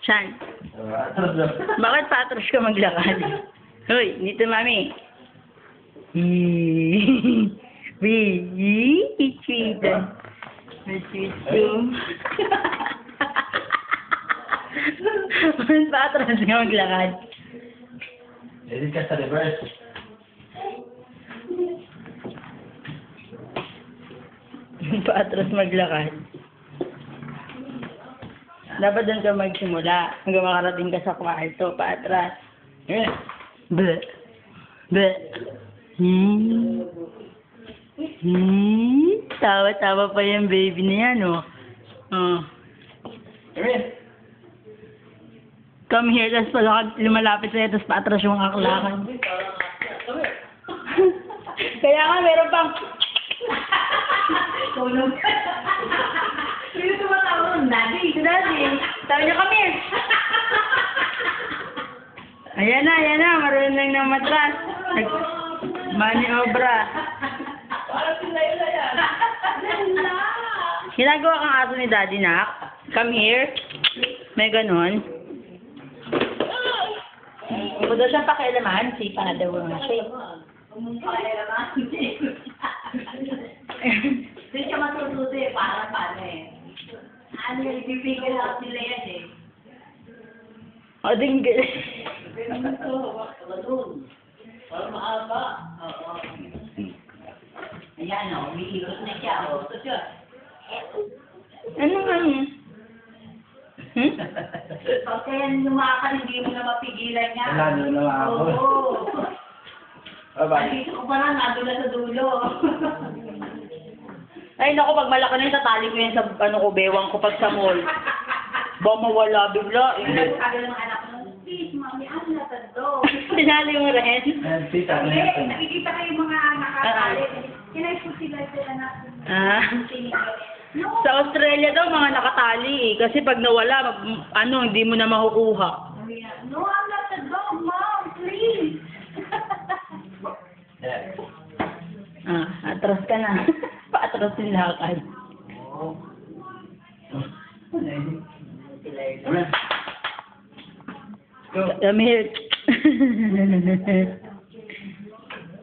Saan? Bakit patras ka maglakad? Hoy, dito mami. Sweet. Sweet too. Bakit patras ka maglakad? Edit ka sa reverse. Patras maglakad. Dapat doon ka magsimula. Hanggang makarating ka sa kwarto, patras. Be. Tawa-tawa pa yung baby na yan, oh. Come here, tapos pag lumalapit sa'yo, tapos patras yung aklakan. Kaya nga, meron pang... Tulog. Sino tumatawag? Daddy. Si Daddy. Sabi niya, come here. Ayan na. Marunong na matras. Maniobra. Parang si Layla yan. Layla! Ginagawa kang aso ni Daddy, nak. Come here. May ganon. Kung daw siyang pakialaman, sipa daw nga siya. Pakialaman. Hindi siya matututi. Parang paano eh. Ano yung ipipigil out nila yan eh. O, dinggil. Ito, balon. Parang maaba. Oo. Ayan o, umiikot na siya. Gusto siya. Ano nga yun? Pag kaya lumakad, hindi mo na mapigilan niya. Wala na naman ako. Oo. Bye-bye. Nandito ko pa lang, nandun na sa dulo. Ay, naku, pag malaki na yung tatali ko yan sa, bewang ko pag sa mall. Ba, mawala bigla eh. Sabi ng mga anak mo, please, mami, ano na tado? Sinali mo rin. Tita, ano Hindi, yun? nakikita ko yung mga nakakali. Kinay po sila anak. Ah. Sa Australia daw, mga nakatali eh. Kasi pag nawala, hindi mo na makukuha. No, I'm not the dog, mom, please. Atras ka na. Paatras yung lakad. Come here.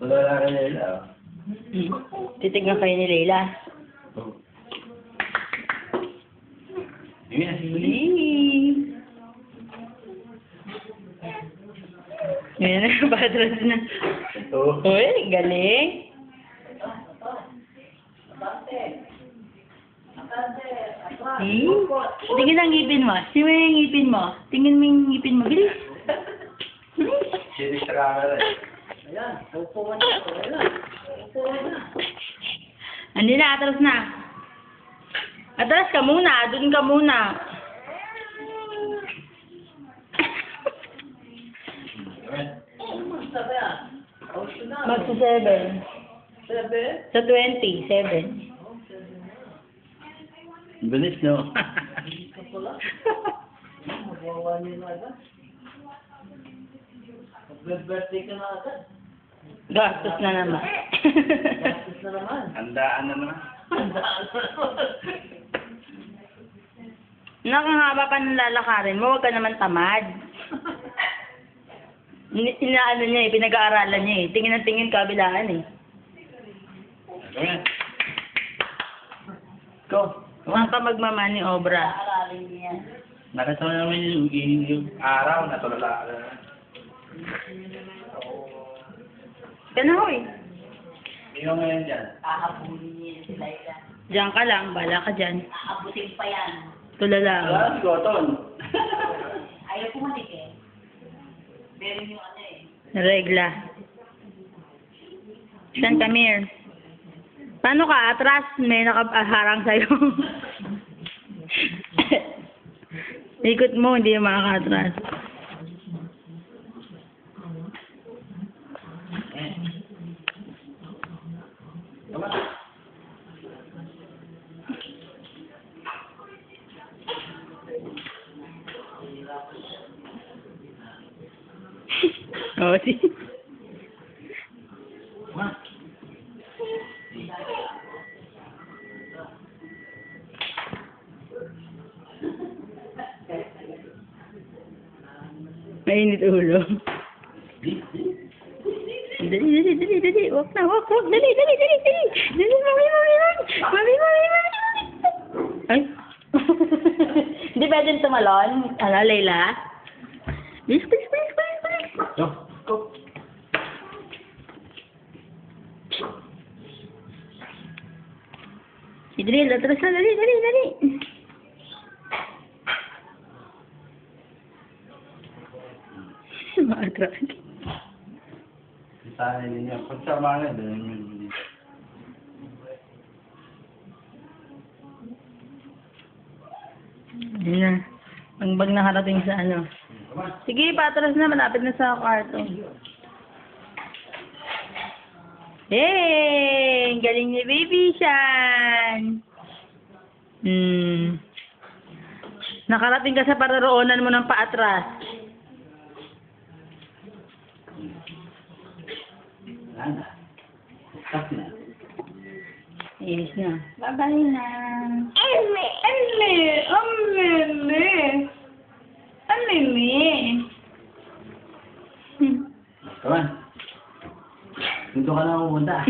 Wala na rin nila. Titignan kayo ni Leila. Ngayon, patras na. Ito. Uy, galing. Tingin ang ngipin mo. Sino yung ngipin mo? Tingin mo yung ngipin mo. Bilis. Sinis ka rin. Ayan, upuan na. Upuan na. Andi na, atras na. Atras ka muna. Doon ka muna. Magsa 7. 7? Sa 20, 7. Bilis, no? Magawa niyo na agad. Mag-birthday ka na agad. Gastos na naman. Gastos na naman. Handaan na naman. Nakahaba pa ng lalakarin mo, huwag ka naman tamad. Inaano niya eh, pinag-aaralan niya eh. Tingin ng tingin kabilaan eh. Gawin. Go. Huwag ka magmamani obra. Aralin niya. Nakita mo naman yung araw na tulala. Ganahoy. Yung ngayon dyan. Kahabulin niya si Layla. Diyan ka lang, bala ka dyan. Aabutin pa yan. Tulala. Wala si Goton. Ayaw pumatik eh. Meron yung ano eh. Regla. Saan ka, Mir? Paano ka? Atras? May nakaharang sa'yo. Ikot mo, hindi yung makaka-atras. Oh, si. Mainit ulo. Dali. Wag na, wag. Dali. Dali, mami. Ay. Hindi pwedeng tumalon. Ano, Layla? Please. Yo, go. Idril, atras na. Dali. Maatras. Sana niya. Pag sa mga doon yun. Yun na. Ang bag nakarating sa ano. Sige, patras na. Malapit na sa kwarto. Hey! Ang galing ni Baby Shan! Nakarating ka sa pararoonan mo ng paatras. Wala na. Stop na. Iris na. Bye-bye na. Amili. Come on. Dito ka na pumunta.